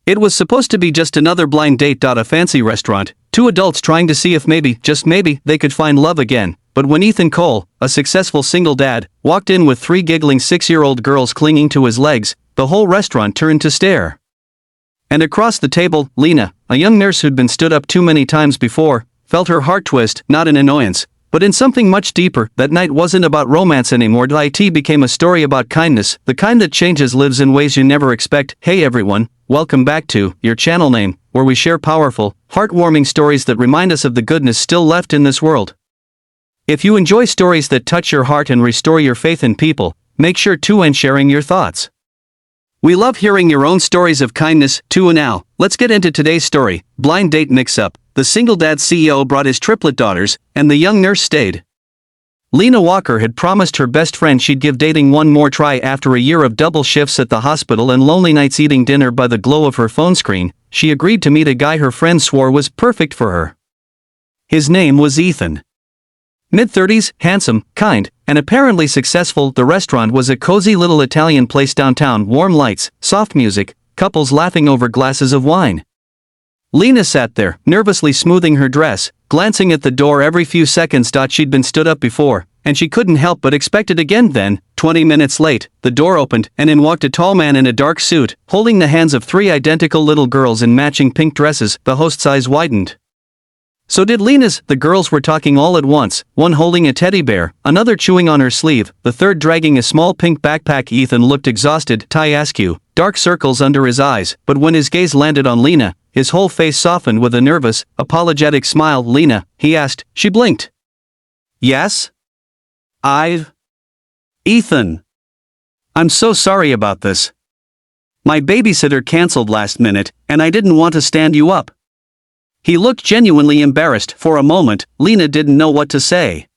It was supposed to be just another blind date. A fancy restaurant, two adults trying to see if maybe, just maybe, they could find love again. But when Ethan Cole, a successful single dad, walked in with three giggling 6-year-old girls clinging to his legs, the whole restaurant turned to stare. And across the table, Lena, a young nurse who'd been stood up too many times before, felt her heart twist, not in annoyance, but in something much deeper. That night wasn't about romance anymore. It became a story about kindness, the kind that changes lives in ways you never expect. Hey everyone, welcome back to your channel name, where we share powerful, heartwarming stories that remind us of the goodness still left in this world. If you enjoy stories that touch your heart and restore your faith in people, make sure to and sharing your thoughts. We love hearing your own stories of kindness, too. Now, let's get into today's story. Blind date mix-up. The single dad CEO brought his triplet daughters, and the young nurse stayed. Lena Walker had promised her best friend she'd give dating one more try after a year of double shifts at the hospital and lonely nights eating dinner by the glow of her phone screen. She agreed to meet a guy her friend swore was perfect for her. His name was Ethan. Mid-30s, handsome, kind, and apparently successful. The restaurant was a cozy little Italian place downtown. Warm lights, soft music, couples laughing over glasses of wine. Lena sat there, nervously smoothing her dress, glancing at the door every few seconds. She'd been stood up before, and she couldn't help but expect it again. Then, 20 minutes late, the door opened, and in walked a tall man in a dark suit, holding the hands of three identical little girls in matching pink dresses. The host's eyes widened. So did Lena's. The girls were talking all at once, one holding a teddy bear, another chewing on her sleeve, the third dragging a small pink backpack. Ethan looked exhausted, askew, dark circles under his eyes, but when his gaze landed on Lena, his whole face softened with a nervous, apologetic smile. Lena, he asked. She blinked. Yes? Ethan. I'm so sorry about this. My babysitter canceled last minute, and I didn't want to stand you up. He looked genuinely embarrassed. For a moment, Lena didn't know what to say.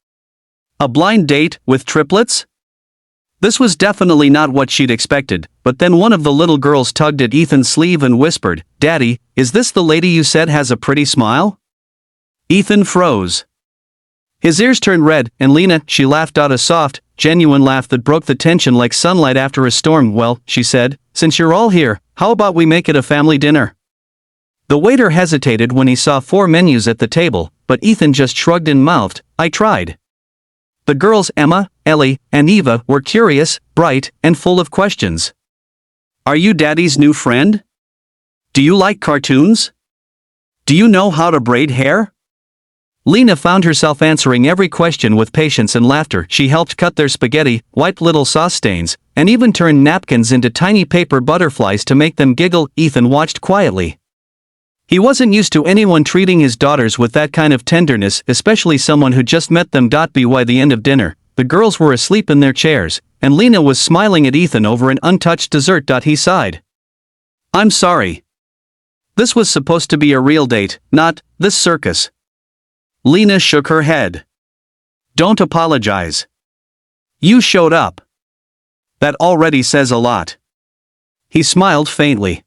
A blind date with triplets? This was definitely not what she'd expected, but then one of the little girls tugged at Ethan's sleeve and whispered, "Daddy, is this the lady you said has a pretty smile?" Ethan froze. His ears turned red, and Lena, she laughed out a soft, genuine laugh that broke the tension like sunlight after a storm. "Well," she said, "since you're all here, how about we make it a family dinner?" The waiter hesitated when he saw 4 menus at the table, but Ethan just shrugged and mouthed, "I tried." The girls, Emma, Ellie, and Eva, were curious, bright, and full of questions. "Are you Daddy's new friend? Do you like cartoons? Do you know how to braid hair?" Lena found herself answering every question with patience and laughter. She helped cut their spaghetti, wiped little sauce stains, and even turned napkins into tiny paper butterflies to make them giggle. Ethan watched quietly. He wasn't used to anyone treating his daughters with that kind of tenderness, especially someone who just met them. By the end of dinner, the girls were asleep in their chairs, and Lena was smiling at Ethan over an untouched dessert. He sighed. "I'm sorry. This was supposed to be a real date, not this circus." Lena shook her head. "Don't apologize. You showed up. That already says a lot." He smiled faintly.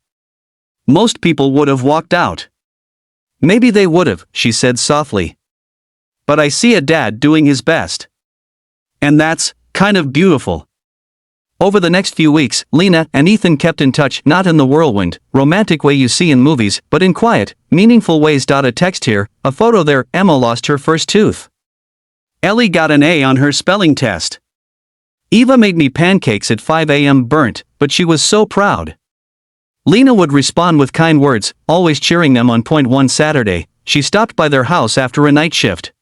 "Most people would have walked out." "Maybe they would have," she said softly. "But I see a dad doing his best. And that's kind of beautiful." Over the next few weeks, Lena and Ethan kept in touch, not in the whirlwind, romantic way you see in movies, but in quiet, meaningful ways. A text here, a photo there. Emma lost her first tooth. Ellie got an A on her spelling test. Eva made me pancakes at 5 a.m. burnt, but she was so proud. Lena would respond with kind words, always cheering them on point. One Saturday, she stopped by their house after a night shift.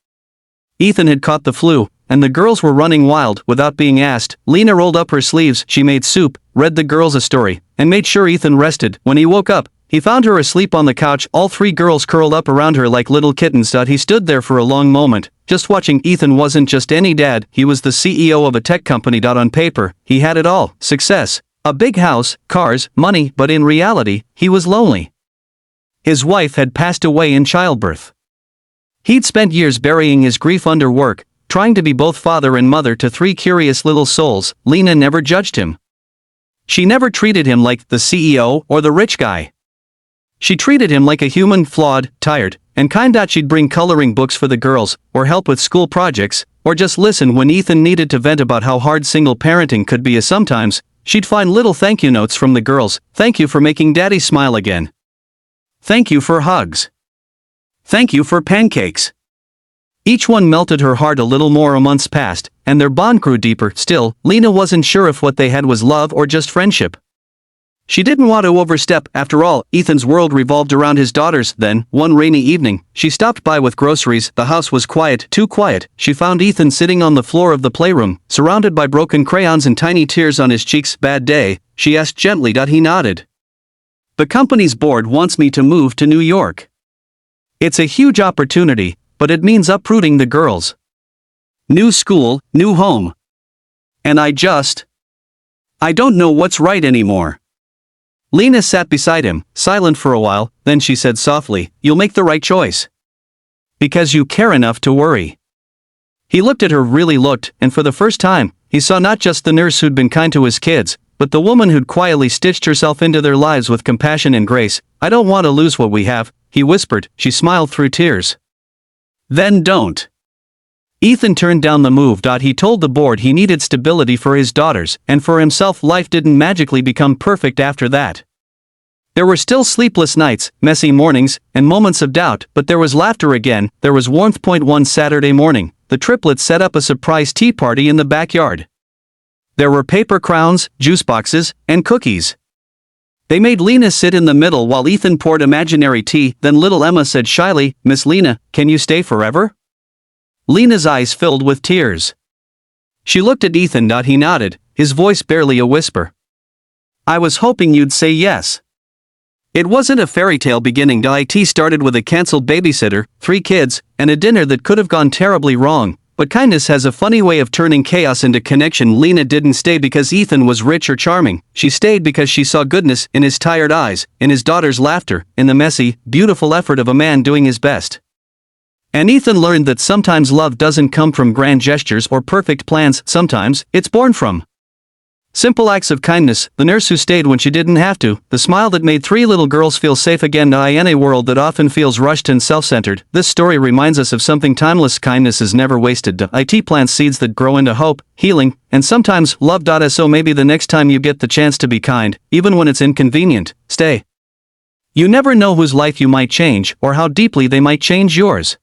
Ethan had caught the flu, and the girls were running wild. Without being asked, Lena rolled up her sleeves, she made soup, read the girls a story, and made sure Ethan rested. When he woke up, he found her asleep on the couch, all 3 girls curled up around her like little kittens. He stood there for a long moment, just watching. Ethan wasn't just any dad, he was the CEO of a tech company. On paper, he had it all: success, a big house, cars, money, but in reality, he was lonely. His wife had passed away in childbirth. He'd spent years burying his grief under work, trying to be both father and mother to 3 curious little souls. Lena never judged him. She never treated him like the CEO or the rich guy. She treated him like a human, flawed, tired, and kind. She'd bring coloring books for the girls, or help with school projects, or just listen when Ethan needed to vent about how hard single parenting could be. Sometimes, she'd find little thank you notes from the girls. Thank you for making Daddy smile again. Thank you for hugs. Thank you for pancakes. Each one melted her heart a little more. Months passed, and their bond grew deeper. Still, Lena wasn't sure if what they had was love or just friendship. She didn't want to overstep. After all, Ethan's world revolved around his daughters. Then, one rainy evening, she stopped by with groceries. The house was quiet, too quiet. She found Ethan sitting on the floor of the playroom, surrounded by broken crayons and tiny tears on his cheeks. Bad day? She asked gently. He nodded. The company's board wants me to move to New York. It's a huge opportunity, but it means uprooting the girls. New school, new home. And I don't know what's right anymore. Lena sat beside him, silent for a while, then she said softly, "You'll make the right choice. Because you care enough to worry." He looked at her, really looked, and for the first time, he saw not just the nurse who'd been kind to his kids, but the woman who'd quietly stitched herself into their lives with compassion and grace. "I don't want to lose what we have," he whispered. She smiled through tears. "Then don't." Ethan turned down the move. He told the board he needed stability for his daughters, and for himself. Life didn't magically become perfect after that. There were still sleepless nights, messy mornings, and moments of doubt, but there was laughter again, there was warmth. One Saturday morning, the triplets set up a surprise tea party in the backyard. There were paper crowns, juice boxes, and cookies. They made Lena sit in the middle while Ethan poured imaginary tea. Then little Emma said shyly, "Miss Lena, can you stay forever?" Lena's eyes filled with tears. She looked at Ethan. He nodded, his voice barely a whisper. "I was hoping you'd say yes." It wasn't a fairy tale beginning. It started with a cancelled babysitter, 3 kids, and a dinner that could have gone terribly wrong, but kindness has a funny way of turning chaos into connection. Lena didn't stay because Ethan was rich or charming. She stayed because she saw goodness in his tired eyes, in his daughter's laughter, in the messy, beautiful effort of a man doing his best. And Ethan learned that sometimes love doesn't come from grand gestures or perfect plans. Sometimes, it's born from simple acts of kindness. The nurse who stayed when she didn't have to, the smile that made 3 little girls feel safe again. In a world that often feels rushed and self-centered, this story reminds us of something timeless. Kindness is never wasted. It plants seeds that grow into hope, healing, and sometimes love. So maybe the next time you get the chance to be kind, even when it's inconvenient, stay. You never know whose life you might change or how deeply they might change yours.